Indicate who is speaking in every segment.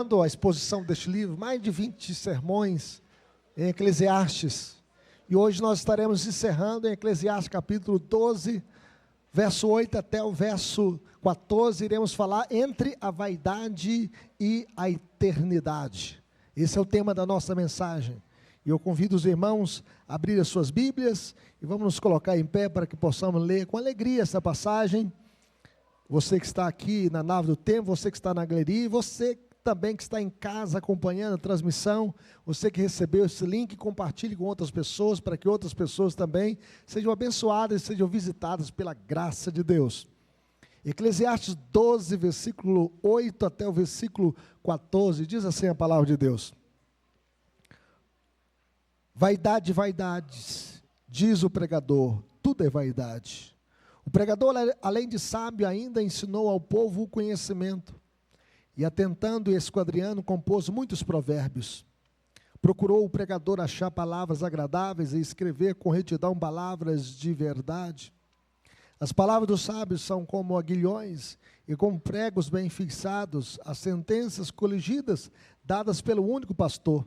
Speaker 1: A exposição deste livro, mais de 20 sermões em Eclesiastes, e hoje nós estaremos encerrando em Eclesiastes capítulo 12, verso 8 até o verso 14, iremos falar entre a vaidade e a eternidade. Esse é o tema da nossa mensagem, e eu convido os irmãos a abrir as suas Bíblias, e vamos nos colocar em pé para que possamos ler com alegria essa passagem. Você que está aqui na nave do tempo, você que está na galeria, e você também que está em casa acompanhando a transmissão, você que recebeu esse link, compartilhe com outras pessoas, para que outras pessoas também sejam abençoadas e sejam visitadas pela graça de Deus. Eclesiastes 12, versículo 8 até o versículo 14, diz assim a palavra de Deus: Vaidade, vaidades, diz o pregador, tudo é vaidade. O pregador, além de sábio, ainda ensinou ao povo o conhecimento. E atentando e esquadriando, compôs muitos provérbios. Procurou o pregador achar palavras agradáveis e escrever com retidão palavras de verdade. As palavras dos sábios são como aguilhões e como pregos bem fixados, as sentenças coligidas, dadas pelo único pastor.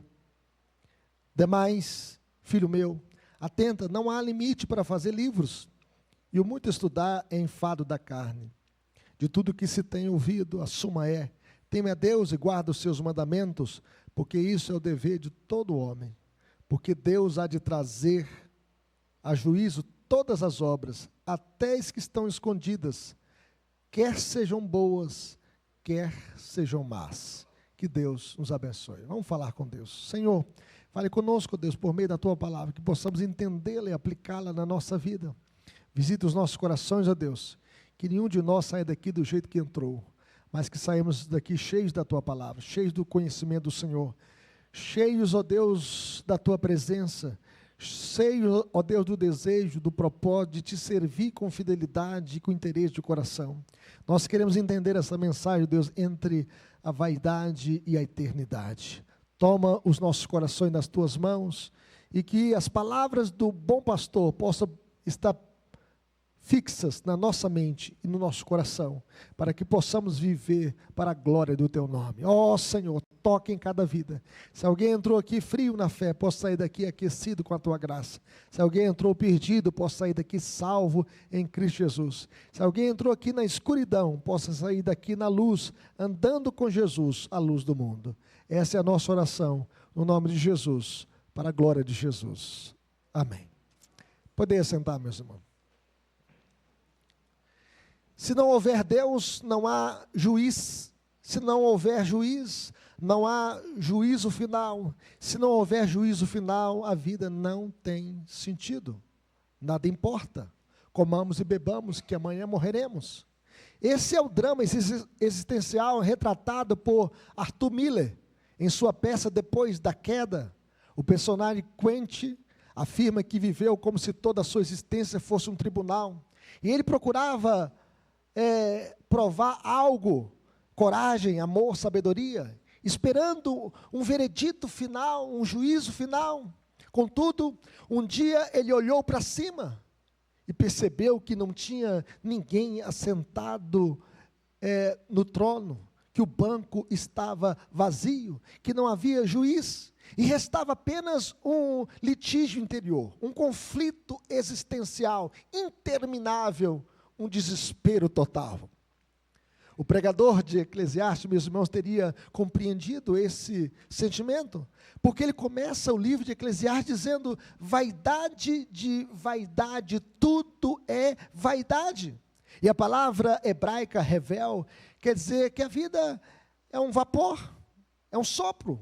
Speaker 1: Demais, filho meu, atenta, não há limite para fazer livros, e o muito estudar é enfado da carne. De tudo que se tem ouvido, a suma é: teme a Deus e guarda os seus mandamentos, porque isso é o dever de todo homem. Porque Deus há de trazer a juízo todas as obras, até as que estão escondidas, quer sejam boas, quer sejam más. Que Deus nos abençoe. Vamos falar com Deus. Senhor, fale conosco, Deus, por meio da Tua palavra, que possamos entendê-la e aplicá-la na nossa vida. Visita os nossos corações, ó Deus, que nenhum de nós saia daqui do jeito que entrou, mas que saímos daqui cheios da Tua palavra, cheios do conhecimento do Senhor, cheios, ó Deus, da Tua presença, cheios, ó Deus, do desejo, do propósito de Te servir com fidelidade e com interesse de coração. Nós queremos entender essa mensagem, Deus, entre a vaidade e a eternidade. Toma os nossos corações nas Tuas mãos, e que as palavras do bom pastor possam estar fixas na nossa mente e no nosso coração, para que possamos viver para a glória do Teu nome. Ó Senhor, toque em cada vida. Se alguém entrou aqui frio na fé, possa sair daqui aquecido com a Tua graça. Se alguém entrou perdido, possa sair daqui salvo em Cristo Jesus. Se alguém entrou aqui na escuridão, possa sair daqui na luz, andando com Jesus, a luz do mundo. Essa é a nossa oração, no nome de Jesus, para a glória de Jesus. Amém. Podem sentar, meus irmãos. Se não houver Deus, não há juiz. Se não houver juiz, não há juízo final. Se não houver juízo final, a vida não tem sentido. Nada importa. Comamos e bebamos, que amanhã morreremos. Esse é o drama existencial retratado por Arthur Miller em sua peça Depois da Queda. O personagem Quentin afirma que viveu como se toda a sua existência fosse um tribunal. E ele procurava provar algo, coragem, amor, sabedoria, esperando um veredito final, um juízo final. Contudo, um dia ele olhou para cima e percebeu que não tinha ninguém assentado no trono, que o banco estava vazio, que não havia juiz, e restava apenas um litígio interior, um conflito existencial interminável, um desespero total. O pregador de Eclesiastes, meus irmãos, teria compreendido esse sentimento, porque ele começa o livro de Eclesiastes dizendo: vaidade de vaidade, tudo é vaidade. E a palavra hebraica revel quer dizer que a vida é um vapor, é um sopro,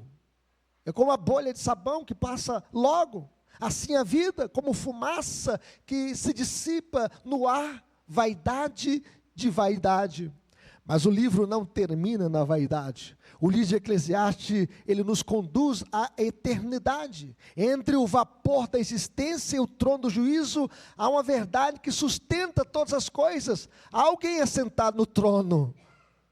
Speaker 1: é como a bolha de sabão que passa logo. Assim a vida, como fumaça que se dissipa no ar. Vaidade de vaidade. Mas o livro não termina na vaidade. O livro de Eclesiastes, ele nos conduz à eternidade. Entre o vapor da existência e o trono do juízo, há uma verdade que sustenta todas as coisas. Há alguém assentado no trono,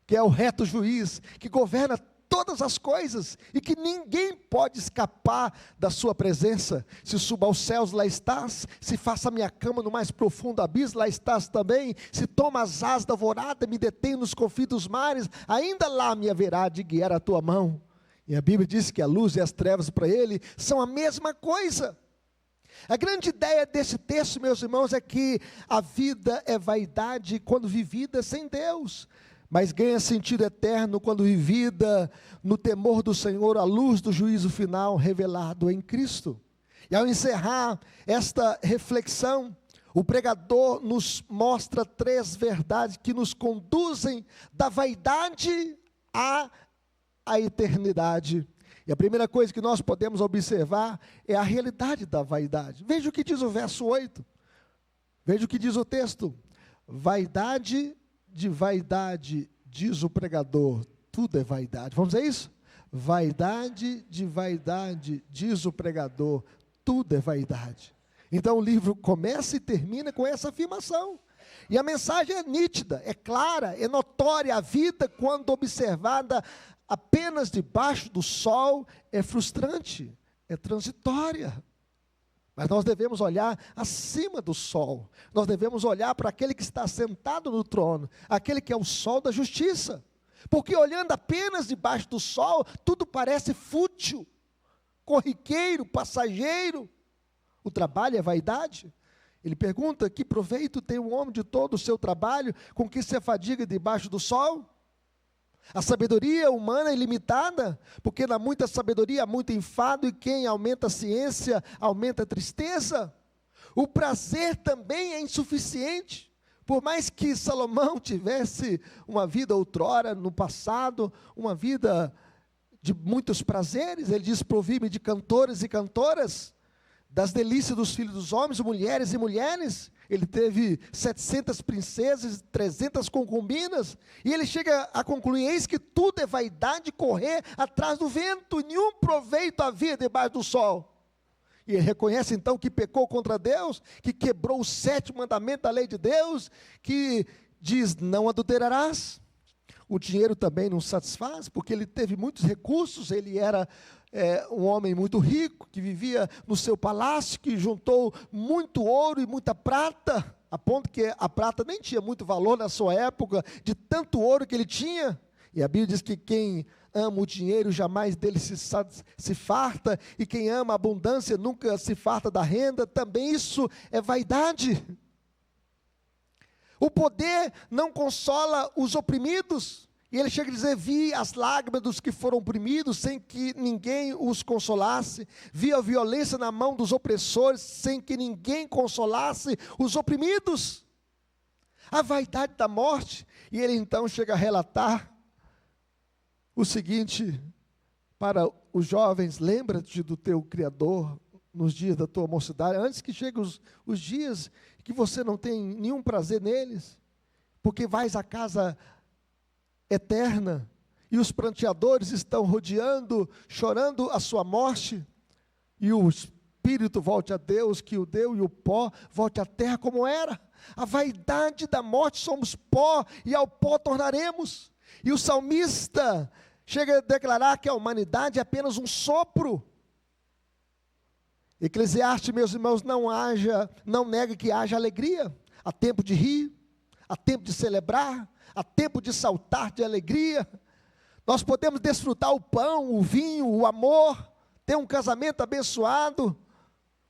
Speaker 1: que é o reto juiz, que governa todas as coisas, e que ninguém pode escapar da sua presença. Se suba aos céus, lá estás. Se faça a minha cama no mais profundo abismo, lá estás também. Se toma as asas da alvorada, me detém nos confins dos mares, ainda lá me haverá de guiar a tua mão. E a Bíblia diz que a luz e as trevas para ele são a mesma coisa. A grande ideia desse texto, meus irmãos, é que a vida é vaidade quando vivida sem Deus, mas ganha sentido eterno quando vivida no temor do Senhor, à luz do juízo final revelado em Cristo. E ao encerrar esta reflexão, o pregador nos mostra 3 verdades que nos conduzem da vaidade à eternidade. E a primeira coisa que nós podemos observar é a realidade da vaidade. Veja o que diz o verso 8. Veja o que diz o texto. Vaidade de vaidade, diz o pregador, tudo é vaidade. Vamos dizer isso? Vaidade de vaidade, diz o pregador, tudo é vaidade. Então o livro começa e termina com essa afirmação. E a mensagem é nítida, é clara, é notória. A vida, quando observada apenas debaixo do sol, é frustrante, é transitória. Mas nós devemos olhar acima do sol. Nós devemos olhar para aquele que está sentado no trono, aquele que é o sol da justiça. Porque olhando apenas debaixo do sol, tudo parece fútil, corriqueiro, passageiro. O trabalho é vaidade. Ele pergunta: que proveito tem o homem de todo o seu trabalho, com que se afadiga debaixo do sol? A sabedoria humana é ilimitada, porque na muita sabedoria há muito enfado, e quem aumenta a ciência, aumenta a tristeza. O prazer também é insuficiente. Por mais que Salomão tivesse uma vida outrora, no passado, uma vida de muitos prazeres, ele diz: provi-me de cantores e cantoras, das delícias dos filhos dos homens, mulheres e mulheres. Ele teve 700 princesas, 300 concubinas, e ele chega a concluir: eis que tudo é vaidade, correr atrás do vento, nenhum proveito havia debaixo do sol. E ele reconhece então que pecou contra Deus, que quebrou o 7º mandamento da lei de Deus, que diz: não adulterarás. O dinheiro também não satisfaz, porque ele teve muitos recursos, ele era um homem muito rico, que vivia no seu palácio, que juntou muito ouro e muita prata, a ponto que a prata nem tinha muito valor na sua época, de tanto ouro que ele tinha. E a Bíblia diz que quem ama o dinheiro jamais dele se farta, e quem ama a abundância nunca se farta da renda. Também isso é vaidade. O poder não consola os oprimidos. E ele chega a dizer: vi as lágrimas dos que foram oprimidos, sem que ninguém os consolasse. Vi a violência na mão dos opressores, sem que ninguém consolasse os oprimidos. A vaidade da morte. E ele então chega a relatar o seguinte para os jovens: lembra-te do teu Criador nos dias da tua mocidade, antes que cheguem os dias que você não tem nenhum prazer neles, porque vais à casa eterna, e os pranteadores estão rodeando, chorando a sua morte, e o espírito volte a Deus, que o deu, e o pó volte à terra como era. A vaidade da morte: somos pó, e ao pó tornaremos. E o salmista chega a declarar que a humanidade é apenas um sopro. Eclesiastes, meus irmãos, não nega que haja alegria. Há tempo de rir, há tempo de celebrar, há tempo de saltar de alegria. Nós podemos desfrutar o pão, o vinho, o amor, ter um casamento abençoado,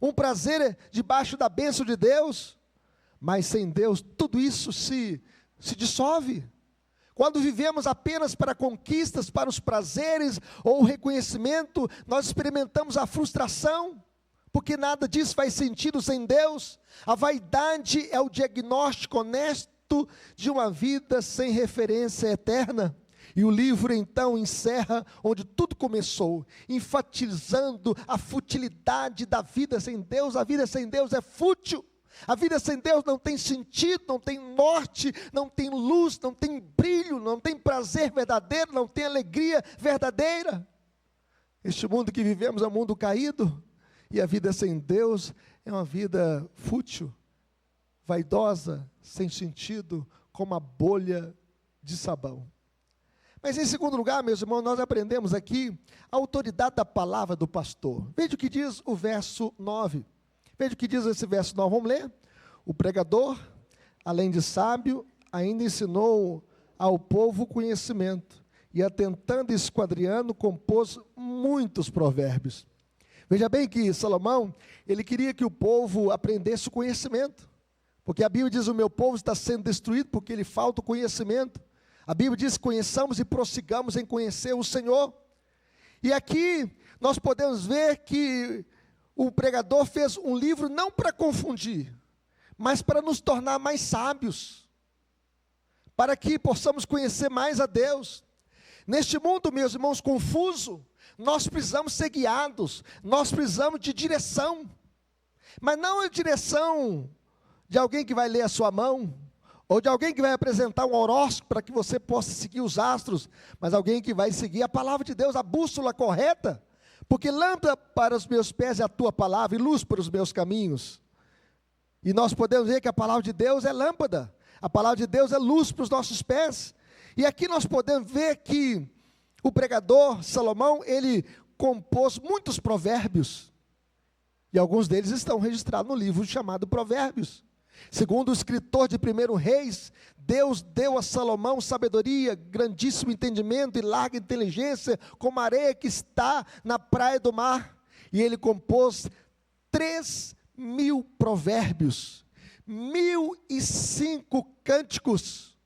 Speaker 1: um prazer debaixo da bênção de Deus, mas sem Deus tudo isso se dissolve. Quando vivemos apenas para conquistas, para os prazeres ou o reconhecimento, nós experimentamos a frustração, porque nada disso faz sentido sem Deus. A vaidade é o diagnóstico honesto de uma vida sem referência eterna. E o livro então encerra onde tudo começou, enfatizando a futilidade da vida sem Deus. A vida sem Deus é fútil. A vida sem Deus não tem sentido, não tem norte, não tem luz, não tem brilho, não tem prazer verdadeiro, não tem alegria verdadeira. Este mundo que vivemos é um mundo caído, e a vida sem Deus é uma vida fútil, vaidosa, sem sentido, como a bolha de sabão. Mas em segundo lugar, meus irmãos, nós aprendemos aqui a autoridade da palavra do pastor. Veja o que diz o verso 9. Veja o que diz esse verso 9, vamos ler? O pregador, além de sábio, ainda ensinou ao povo conhecimento, e atentando e esquadriando, compôs muitos provérbios. Veja bem que Salomão, ele queria que o povo aprendesse o conhecimento, porque a Bíblia diz: o meu povo está sendo destruído porque lhe falta o conhecimento. A Bíblia diz: conheçamos e prossigamos em conhecer o Senhor. E aqui nós podemos ver que o pregador fez um livro não para confundir, mas para nos tornar mais sábios, para que possamos conhecer mais a Deus. Neste mundo, meus irmãos, confuso, nós precisamos ser guiados, nós precisamos de direção, mas não a direção de alguém que vai ler a sua mão, ou de alguém que vai apresentar um horóscopo para que você possa seguir os astros, mas alguém que vai seguir a palavra de Deus, a bússola correta, porque lâmpada para os meus pés é a tua palavra e luz para os meus caminhos. E nós podemos ver que a palavra de Deus é lâmpada, a palavra de Deus é luz para os nossos pés. E aqui nós podemos ver que o pregador Salomão, ele compôs muitos provérbios, e alguns deles estão registrados no livro chamado Provérbios. Segundo o escritor de 1 Reis, Deus deu a Salomão sabedoria, grandíssimo entendimento e larga inteligência, como a areia que está na praia do mar. E ele compôs 3.000 provérbios, 1.005 cânticos.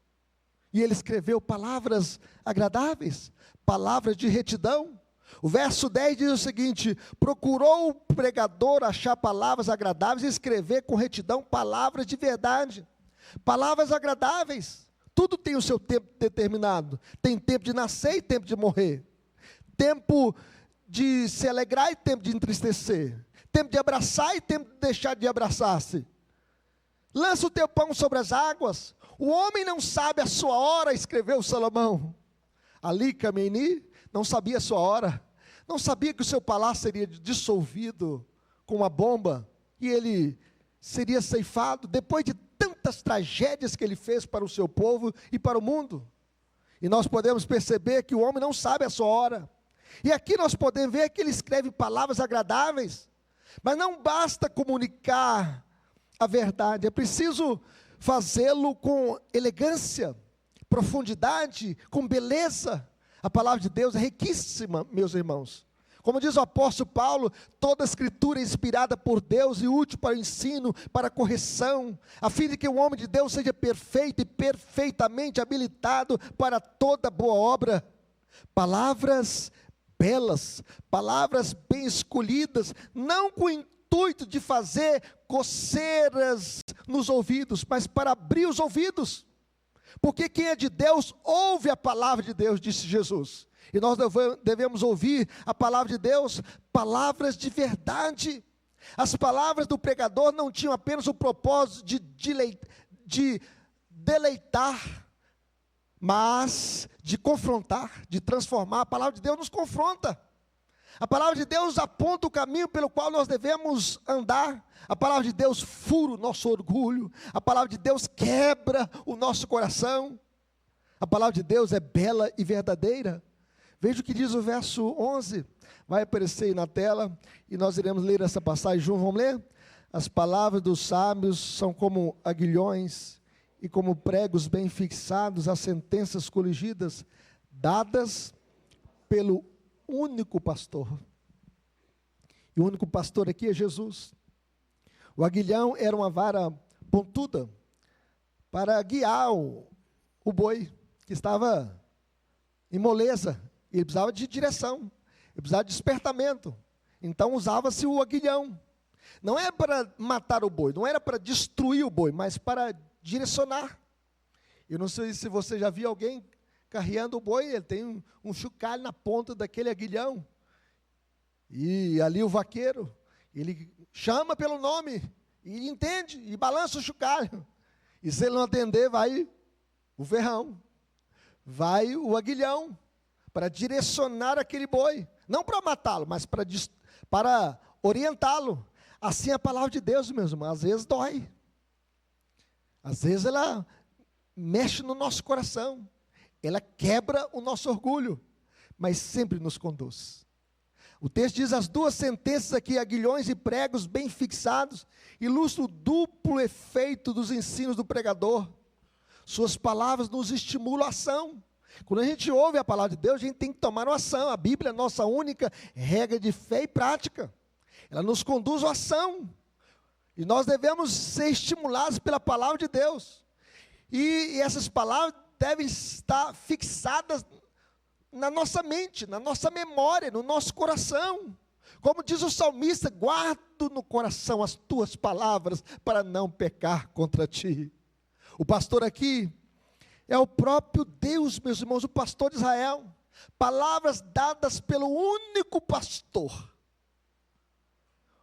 Speaker 1: E ele escreveu palavras agradáveis, palavras de retidão. O verso 10 diz o seguinte: procurou o pregador achar palavras agradáveis e escrever com retidão palavras de verdade. Palavras agradáveis, tudo tem o seu tempo determinado. Tem tempo de nascer e tempo de morrer. Tempo de se alegrar e tempo de entristecer. Tempo de abraçar e tempo de deixar de abraçar-se. Lança o teu pão sobre as águas. O homem não sabe a sua hora, escreveu Salomão. Ali Khamenei não sabia a sua hora, não sabia que o seu palácio seria dissolvido com uma bomba, e ele seria ceifado, depois de tantas tragédias que ele fez para o seu povo e para o mundo. E nós podemos perceber que o homem não sabe a sua hora, e aqui nós podemos ver que ele escreve palavras agradáveis, mas não basta comunicar a verdade, é preciso fazê-lo com elegância, profundidade, com beleza. A palavra de Deus é riquíssima, meus irmãos. Como diz o apóstolo Paulo, toda a escritura é inspirada por Deus e útil para o ensino, para a correção, a fim de que o homem de Deus seja perfeito e perfeitamente habilitado para toda boa obra. Palavras belas, palavras bem escolhidas, não com o intuito de fazer coceiras nos ouvidos, mas para abrir os ouvidos. Porque quem é de Deus, ouve a palavra de Deus, disse Jesus. E nós devemos ouvir a palavra de Deus, palavras de verdade. As palavras do pregador não tinham apenas o propósito de deleitar, mas de confrontar, de transformar. A palavra de Deus nos confronta. A palavra de Deus aponta o caminho pelo qual nós devemos andar. A palavra de Deus fura o nosso orgulho. A palavra de Deus quebra o nosso coração. A palavra de Deus é bela e verdadeira. Veja o que diz o verso 11. Vai aparecer aí na tela e nós iremos ler essa passagem juntos. Vamos ler? As palavras dos sábios são como aguilhões e como pregos bem fixados, as sentenças coligidas, dadas pelo único pastor. E o único pastor aqui é Jesus. O aguilhão era uma vara pontuda para guiar o boi que estava em moleza. Ele precisava de direção, ele precisava de despertamento. Então usava-se o aguilhão. Não era para matar o boi, não era para destruir o boi, mas para direcionar. Eu não sei se você já viu alguém carreando o boi, ele tem um chocalho na ponta daquele aguilhão. E ali o vaqueiro, ele chama pelo nome, e entende, e balança o chocalho. E se ele não atender, vai o ferrão, vai o aguilhão, para direcionar aquele boi. Não para matá-lo, mas para orientá-lo. Assim a palavra de Deus, meus irmãos, às vezes dói. Às vezes ela mexe no nosso coração. ela quebra o nosso orgulho, mas sempre nos conduz. O texto diz: as duas sentenças aqui, aguilhões e pregos bem fixados, ilustram o duplo efeito dos ensinos do pregador. Suas palavras nos estimulam a ação. Quando a gente ouve a palavra de Deus, a gente tem que tomar uma ação. A Bíblia é a nossa única regra de fé e prática. Ela nos conduz à ação. E nós devemos ser estimulados pela palavra de Deus. E essas palavras devem estar fixadas na nossa mente, na nossa memória, no nosso coração. Como diz o salmista: guardo no coração as tuas palavras para não pecar contra ti. O pastor aqui é o próprio Deus, meus irmãos, o pastor de Israel. Palavras dadas pelo único pastor.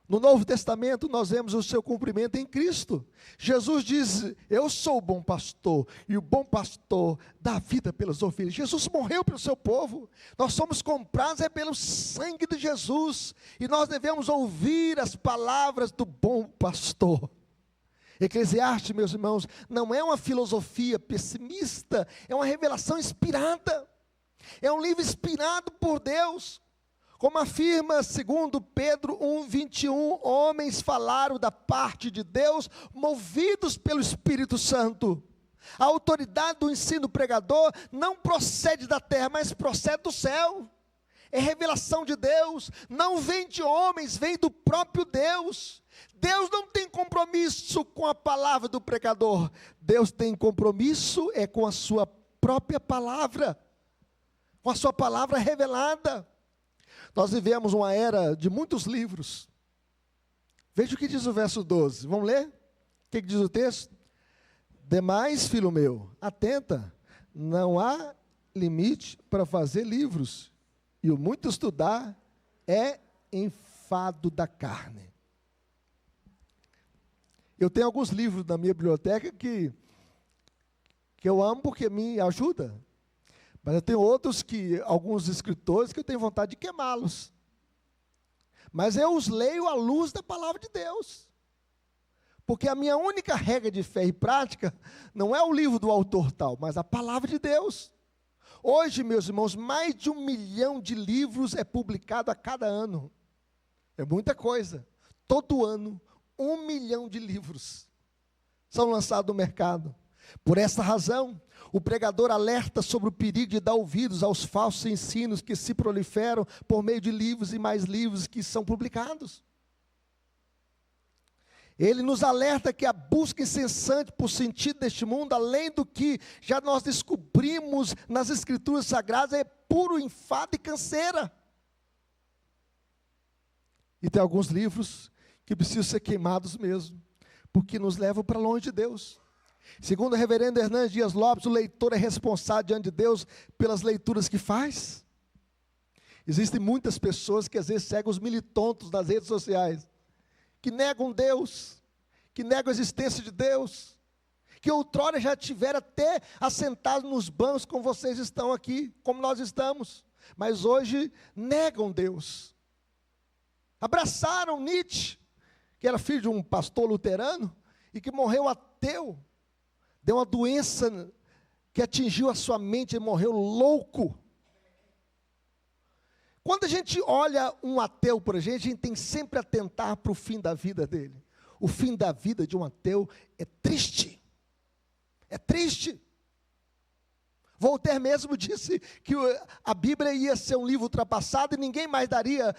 Speaker 1: No Novo Testamento nós vemos o seu cumprimento em Cristo. Jesus diz: eu sou o bom pastor, e o bom pastor dá vida pelas ovelhas. Jesus morreu pelo seu povo. Nós somos comprados pelo sangue de Jesus, e nós devemos ouvir as palavras do bom pastor. Eclesiastes, meus irmãos, não é uma filosofia pessimista, é uma revelação inspirada. É um livro inspirado por Deus. Como afirma segundo Pedro 1:21, homens falaram da parte de Deus, movidos pelo Espírito Santo. A autoridade do ensino pregador não procede da terra, mas procede do céu. É revelação de Deus, não vem de homens, vem do próprio Deus. Deus não tem compromisso com a palavra do pregador. Deus tem compromisso com a sua própria palavra, com a sua palavra revelada. Nós vivemos uma era de muitos livros. Veja o que diz o verso 12. Vamos ler? O que diz o texto? Demais, filho meu, atenta, não há limite para fazer livros, e o muito estudar é enfado da carne. Eu tenho alguns livros na minha biblioteca que eu amo porque me ajuda. Mas eu tenho outros alguns escritores que eu tenho vontade de queimá-los. Mas eu os leio à luz da palavra de Deus. Porque a minha única regra de fé e prática não é o livro do autor tal, mas a palavra de Deus. Hoje, meus irmãos, mais de 1 milhão de livros é publicado a cada ano. É muita coisa. Todo ano, 1 milhão de livros são lançados no mercado. Por essa razão, o pregador alerta sobre o perigo de dar ouvidos aos falsos ensinos que se proliferam por meio de livros e mais livros que são publicados. Ele nos alerta que a busca incessante por sentido deste mundo, além do que já nós descobrimos nas Escrituras Sagradas, é puro enfado e canseira. E tem alguns livros que precisam ser queimados mesmo, porque nos levam para longe de Deus. Segundo o reverendo Hernandes Dias Lopes, o leitor é responsável diante de Deus pelas leituras que faz. Existem muitas pessoas que às vezes seguem os militontos nas redes sociais, que negam Deus, que negam a existência de Deus, que outrora já tiveram até assentados nos bancos como vocês estão aqui, como nós estamos, mas hoje negam Deus. Abraçaram Nietzsche, que era filho de um pastor luterano, e que morreu ateu, deu uma doença que atingiu a sua mente e morreu louco. Quando a gente olha um ateu por a gente tem sempre a atentar para o fim da vida dele. O fim da vida de um ateu é triste. É triste. Voltaire mesmo disse que a Bíblia ia ser um livro ultrapassado e ninguém mais daria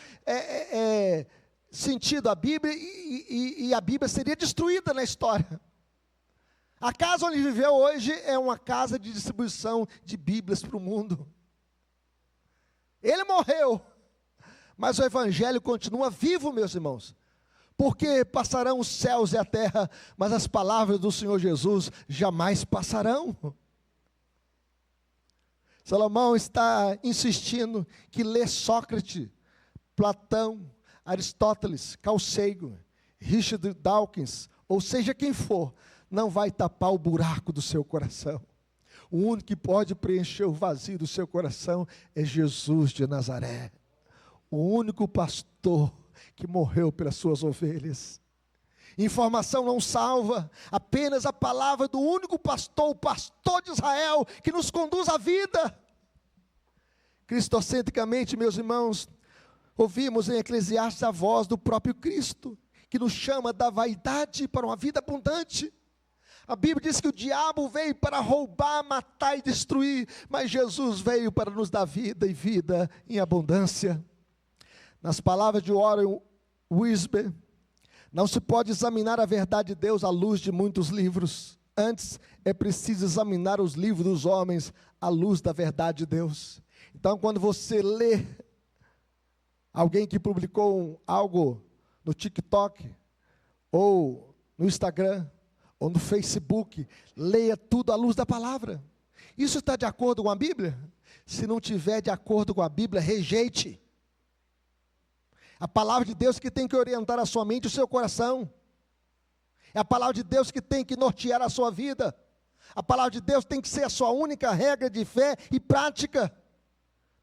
Speaker 1: sentido à Bíblia e a Bíblia seria destruída na história. A casa onde viveu hoje é uma casa de distribuição de Bíblias para o mundo. Ele morreu, mas o Evangelho continua vivo, meus irmãos. Porque passarão os céus e a terra, mas as palavras do Senhor Jesus jamais passarão. Salomão está insistindo que lê Sócrates, Platão, Aristóteles, Carl Sagan, Richard Dawkins, ou seja quem for, não vai tapar o buraco do seu coração. O único que pode preencher o vazio do seu coração é Jesus de Nazaré. O único pastor que morreu pelas suas ovelhas. Informação não salva, apenas a palavra do único pastor, o pastor de Israel, que nos conduz à vida. Cristocentricamente, meus irmãos, ouvimos em Eclesiastes a voz do próprio Cristo, que nos chama da vaidade para uma vida abundante. A Bíblia diz que o diabo veio para roubar, matar e destruir, mas Jesus veio para nos dar vida e vida em abundância. Nas palavras de Warren Wiersbe, não se pode examinar a verdade de Deus à luz de muitos livros. Antes, é preciso examinar os livros dos homens à luz da verdade de Deus. Então, quando você lê alguém que publicou algo no TikTok, ou no Instagram, ou no Facebook, leia tudo à luz da palavra. Isso está de acordo com a Bíblia? Se não tiver de acordo com a Bíblia, rejeite. A palavra de Deus que tem que orientar a sua mente e o seu coração. É a palavra de Deus que tem que nortear a sua vida. A palavra de Deus tem que ser a sua única regra de fé e prática.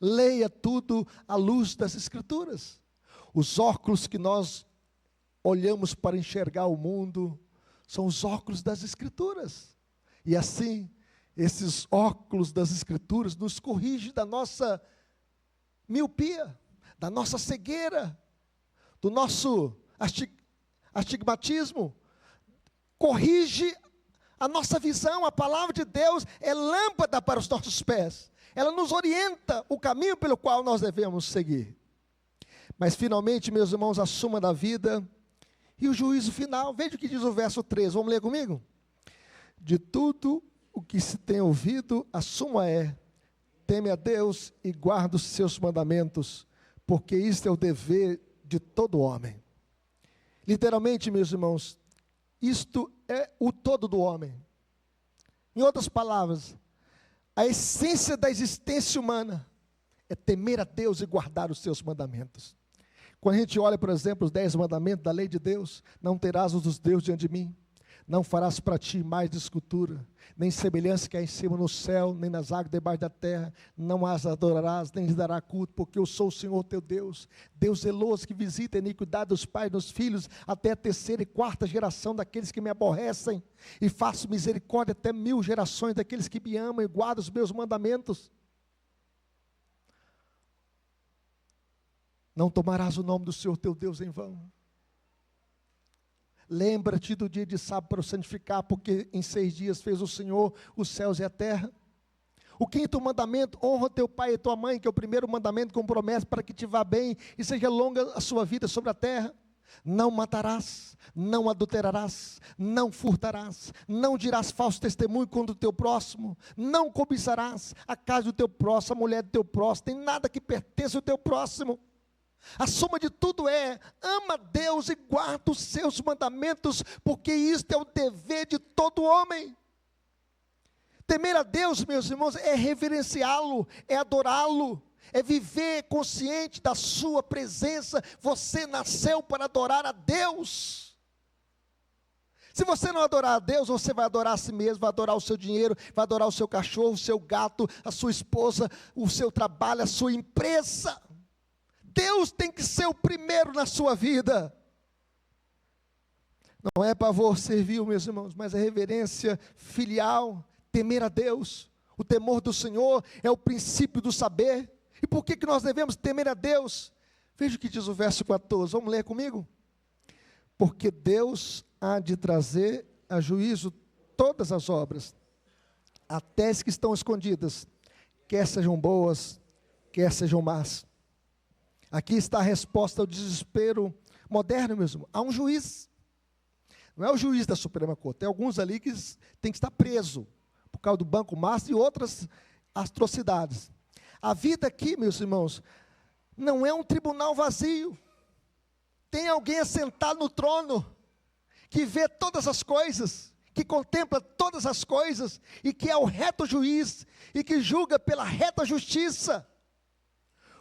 Speaker 1: Leia tudo à luz das Escrituras. Os óculos que nós olhamos para enxergar o mundo são os óculos das Escrituras. E assim, esses óculos das Escrituras nos corrigem da nossa miopia, da nossa cegueira, do nosso astigmatismo. Corrige a nossa visão. A palavra de Deus é lâmpada para os nossos pés. Ela nos orienta o caminho pelo qual nós devemos seguir. Mas finalmente, meus irmãos, a suma da vida e o juízo final. Veja o que diz o verso 3, vamos ler comigo? De tudo o que se tem ouvido, a suma é: teme a Deus e guarda os seus mandamentos, porque isto é o dever de todo homem. Literalmente, meus irmãos, isto é o todo do homem. Em outras palavras, a essência da existência humana é temer a Deus e guardar os seus mandamentos. Quando a gente olha, por exemplo, os 10 mandamentos da lei de Deus: não terás outros deuses diante de mim, não farás para ti mais de escultura, nem semelhança que há em cima no céu, nem nas águas debaixo da terra, não as adorarás, nem lhes dará culto, porque eu sou o Senhor teu Deus, Deus zeloso, que visita a iniquidade dos pais dos filhos, até a 3ª e 4ª geração daqueles que me aborrecem, e faço misericórdia até 1000 gerações daqueles que me amam e guardam os meus mandamentos. Não tomarás o nome do Senhor teu Deus em vão. Lembra-te do dia de sábado para o santificar, porque em 6 dias fez o Senhor os céus e a terra. O 5º mandamento: honra teu pai e tua mãe, que é o primeiro mandamento com promessa para que te vá bem e seja longa a sua vida sobre a terra. Não matarás, não adulterarás, não furtarás, não dirás falso testemunho contra o teu próximo, não cobiçarás a casa do teu próximo, a mulher do teu próximo, tem nada que pertence ao teu próximo. A soma de tudo é: ama Deus e guarda os seus mandamentos, porque isto é o dever de todo homem. Temer a Deus, meus irmãos, é reverenciá-lo, é adorá-lo, é viver consciente da sua presença. Você nasceu para adorar a Deus. Se você não adorar a Deus, você vai adorar a si mesmo, vai adorar o seu dinheiro, vai adorar o seu cachorro, o seu gato, a sua esposa, o seu trabalho, a sua empresa. Deus tem que ser o primeiro na sua vida. Não é pavor servil, meus irmãos, mas é reverência filial, temer a Deus. O temor do Senhor é o princípio do saber. E por que nós devemos temer a Deus? Veja o que diz o verso 14, vamos ler comigo? Porque Deus há de trazer a juízo todas as obras, até as que estão escondidas, quer sejam boas, quer sejam más. Aqui está a resposta ao desespero moderno mesmo. Há um juiz. Não é o juiz da Suprema Corte. Tem alguns ali que tem que estar preso por causa do Banco Master e outras atrocidades. A vida aqui, meus irmãos, não é um tribunal vazio. Tem alguém assentado no trono que vê todas as coisas, que contempla todas as coisas e que é o reto juiz e que julga pela reta justiça.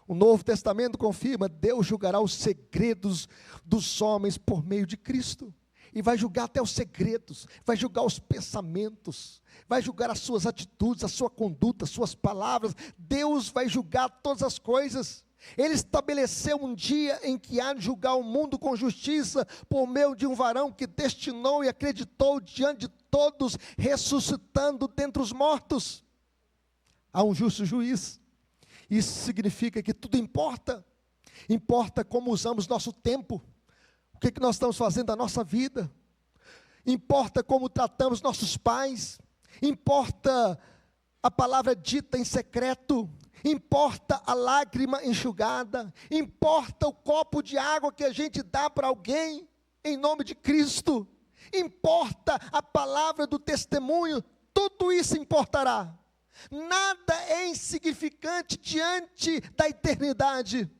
Speaker 1: O Novo Testamento confirma: Deus julgará os segredos dos homens por meio de Cristo. E vai julgar até os segredos, vai julgar os pensamentos, vai julgar as suas atitudes, a sua conduta, as suas palavras. Deus vai julgar todas as coisas. Ele estabeleceu um dia em que há de julgar o mundo com justiça, por meio de um varão que destinou e acreditou diante de todos, ressuscitando dentre os mortos. Há um justo juiz. Isso significa que tudo importa. Importa como usamos nosso tempo. O que nós estamos fazendo da nossa vida. Importa como tratamos nossos pais. Importa a palavra dita em secreto. Importa a lágrima enxugada. Importa o copo de água que a gente dá para alguém em nome de Cristo. Importa a palavra do testemunho. Tudo isso importará. Nada é insignificante diante da eternidade.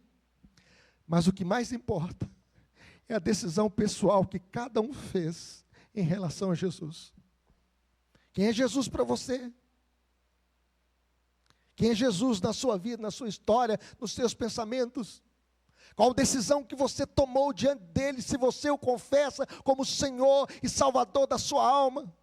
Speaker 1: Mas o que mais importa é a decisão pessoal que cada um fez em relação a Jesus. Quem é Jesus para você? Quem é Jesus na sua vida, na sua história, nos seus pensamentos? Qual decisão que você tomou diante dele, se você o confessa como Senhor e Salvador da sua alma?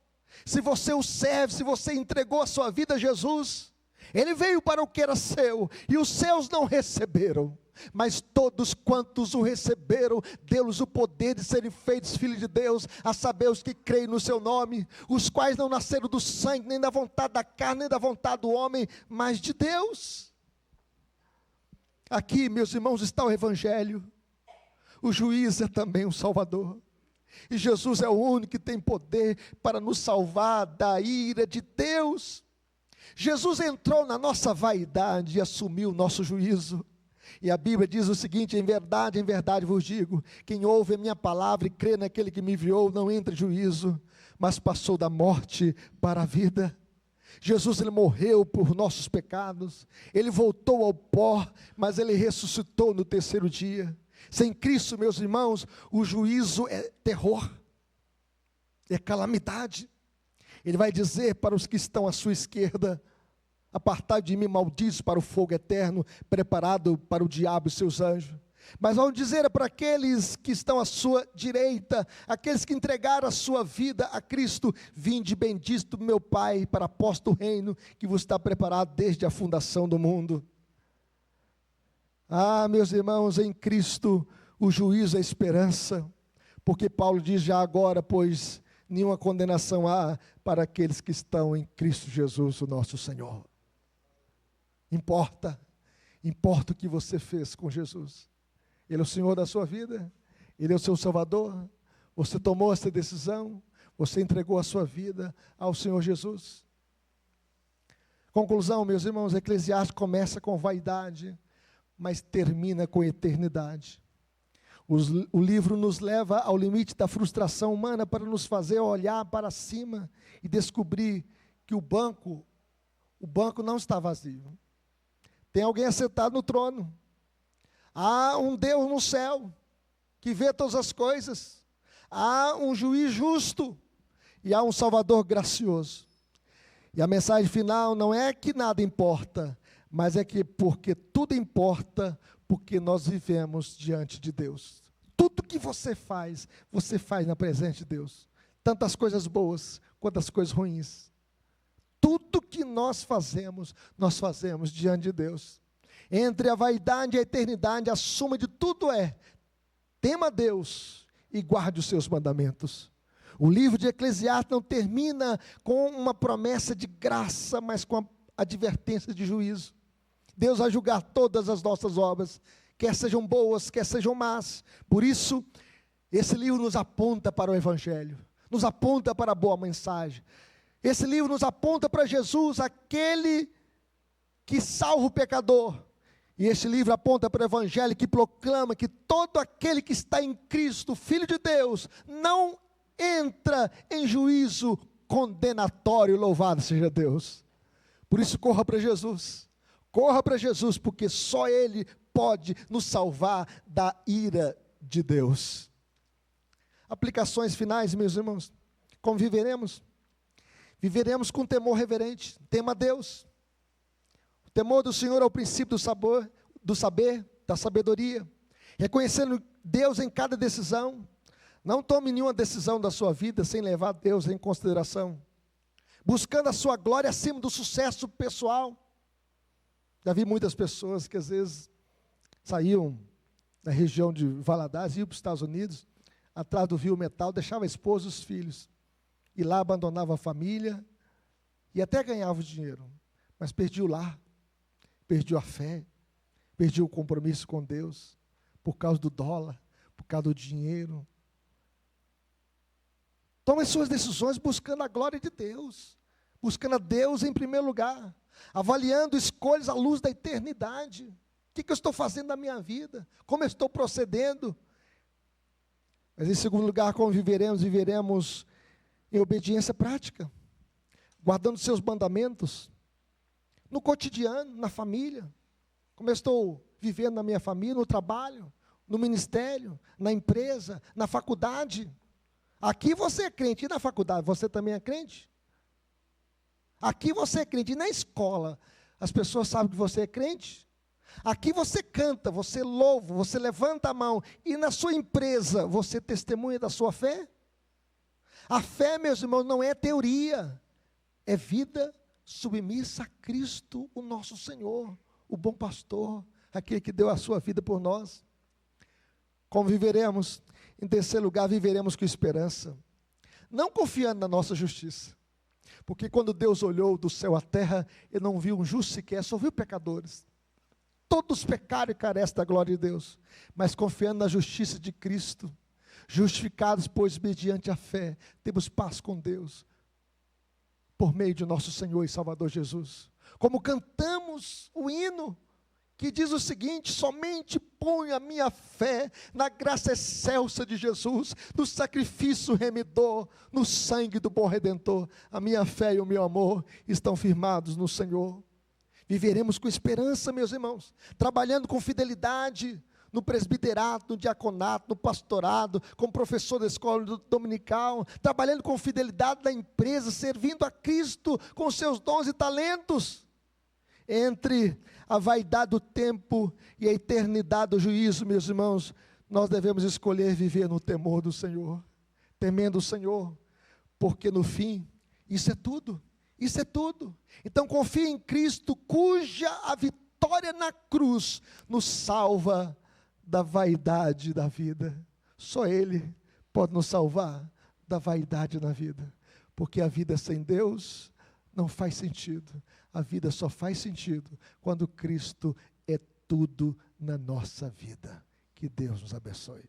Speaker 1: Se você o serve, se você entregou a sua vida a Jesus? Ele veio para o que era seu, e os seus não receberam. Mas todos quantos o receberam, deu-lhes o poder de serem feitos filhos de Deus, a saber os que creem no seu nome, os quais não nasceram do sangue, nem da vontade da carne, nem da vontade do homem, mas de Deus. Aqui, meus irmãos, está o Evangelho. O juiz é também o Salvador. E Jesus é o único que tem poder para nos salvar da ira de Deus. Jesus entrou na nossa vaidade e assumiu o nosso juízo. E a Bíblia diz o seguinte: em verdade vos digo, quem ouve a minha palavra e crê naquele que me enviou, não entra em juízo, mas passou da morte para a vida. Jesus, ele morreu por nossos pecados, ele voltou ao pó, mas ele ressuscitou no terceiro dia. Sem Cristo, meus irmãos, o juízo é terror, é calamidade. Ele vai dizer para os que estão à sua esquerda: apartai de mim, malditos, para o fogo eterno, preparado para o diabo e seus anjos. Mas vão dizer para aqueles que estão à sua direita, aqueles que entregaram a sua vida a Cristo: vinde bendito meu Pai, para apóstolo do reino, que vos está preparado desde a fundação do mundo. Ah, meus irmãos, em Cristo o juízo é esperança, porque Paulo diz já agora: pois nenhuma condenação há para aqueles que estão em Cristo Jesus, o nosso Senhor. Importa o que você fez com Jesus. Ele é o Senhor da sua vida, Ele é o seu Salvador. Você tomou essa decisão, você entregou a sua vida ao Senhor Jesus. Conclusão, meus irmãos, Eclesiastes começa com vaidade, mas termina com eternidade. O livro nos leva ao limite da frustração humana para nos fazer olhar para cima e descobrir que o banco não está vazio. Tem alguém assentado no trono. Há um Deus no céu que vê todas as coisas. Há um juiz justo e há um Salvador gracioso. E a mensagem final não é que nada importa, mas é que porque tudo importa, porque nós vivemos diante de Deus. Tudo que você faz na presença de Deus. Tanto as coisas boas quanto as coisas ruins. Tudo que nós fazemos diante de Deus. Entre a vaidade e a eternidade, a soma de tudo é: tema a Deus e guarde os seus mandamentos. O livro de Eclesiastes não termina com uma promessa de graça, mas com a advertência de juízo. Deus vai julgar todas as nossas obras, quer sejam boas, quer sejam más. Por isso, esse livro nos aponta para o Evangelho, nos aponta para a boa mensagem. Esse livro nos aponta para Jesus, aquele que salva o pecador. E este livro aponta para o Evangelho, que proclama que todo aquele que está em Cristo, Filho de Deus, não entra em juízo condenatório. Louvado seja Deus. Por isso, corra para Jesus, porque só Ele pode nos salvar da ira de Deus. Aplicações finais, meus irmãos. Como viveremos? Viveremos com temor reverente, tema a Deus. O temor do Senhor é o princípio do saber, da sabedoria. Reconhecendo Deus em cada decisão. Não tome nenhuma decisão da sua vida sem levar Deus em consideração. Buscando a sua glória acima do sucesso pessoal. Já vi muitas pessoas que às vezes saíam da região de Valadares, iam para os Estados Unidos, atrás do Rio Metal, deixava a esposa e os filhos. E lá abandonava a família, e até ganhava o dinheiro, mas perdia o lar, perdia a fé, perdia o compromisso com Deus, por causa do dólar, por causa do dinheiro. Tome as suas decisões buscando a glória de Deus, buscando a Deus em primeiro lugar, avaliando escolhas à luz da eternidade. O que eu estou fazendo na minha vida? Como eu estou procedendo? Mas em segundo lugar, como viveremos? Viveremos em obediência prática, guardando seus mandamentos, no cotidiano, na família. Como eu estou vivendo na minha família, no trabalho, no ministério, na empresa, na faculdade. Aqui você é crente, e na faculdade você também é crente? Aqui você é crente, e na escola as pessoas sabem que você é crente? Aqui você canta, você louva, você levanta a mão, e na sua empresa você testemunha da sua fé? A fé, meus irmãos, não é teoria, é vida submissa a Cristo, o nosso Senhor, o bom pastor, aquele que deu a sua vida por nós. Como viveremos? Em terceiro lugar, viveremos com esperança, não confiando na nossa justiça, porque quando Deus olhou do céu à terra, Ele não viu um justo sequer, só viu pecadores. Todos pecaram e carecem da glória de Deus, mas confiando na justiça de Cristo, justificados, pois, mediante a fé, temos paz com Deus, por meio de nosso Senhor e Salvador Jesus. Como cantamos o hino, que diz o seguinte: somente ponho a minha fé na graça excelsa de Jesus, no sacrifício remidor, no sangue do bom Redentor. A minha fé e o meu amor estão firmados no Senhor. Viveremos com esperança, meus irmãos, trabalhando com fidelidade no presbiterato, no diaconato, no pastorado, como professor da escola dominical, trabalhando com fidelidade na empresa, servindo a Cristo com seus dons e talentos. Entre a vaidade do tempo e a eternidade do juízo, meus irmãos, nós devemos escolher viver no temor do Senhor, temendo o Senhor, porque no fim, isso é tudo. Isso é tudo. Então confie em Cristo, cuja a vitória na cruz nos salva da vaidade da vida. Só Ele pode nos salvar da vaidade na vida, porque a vida sem Deus não faz sentido. A vida só faz sentido quando Cristo é tudo na nossa vida. Que Deus nos abençoe.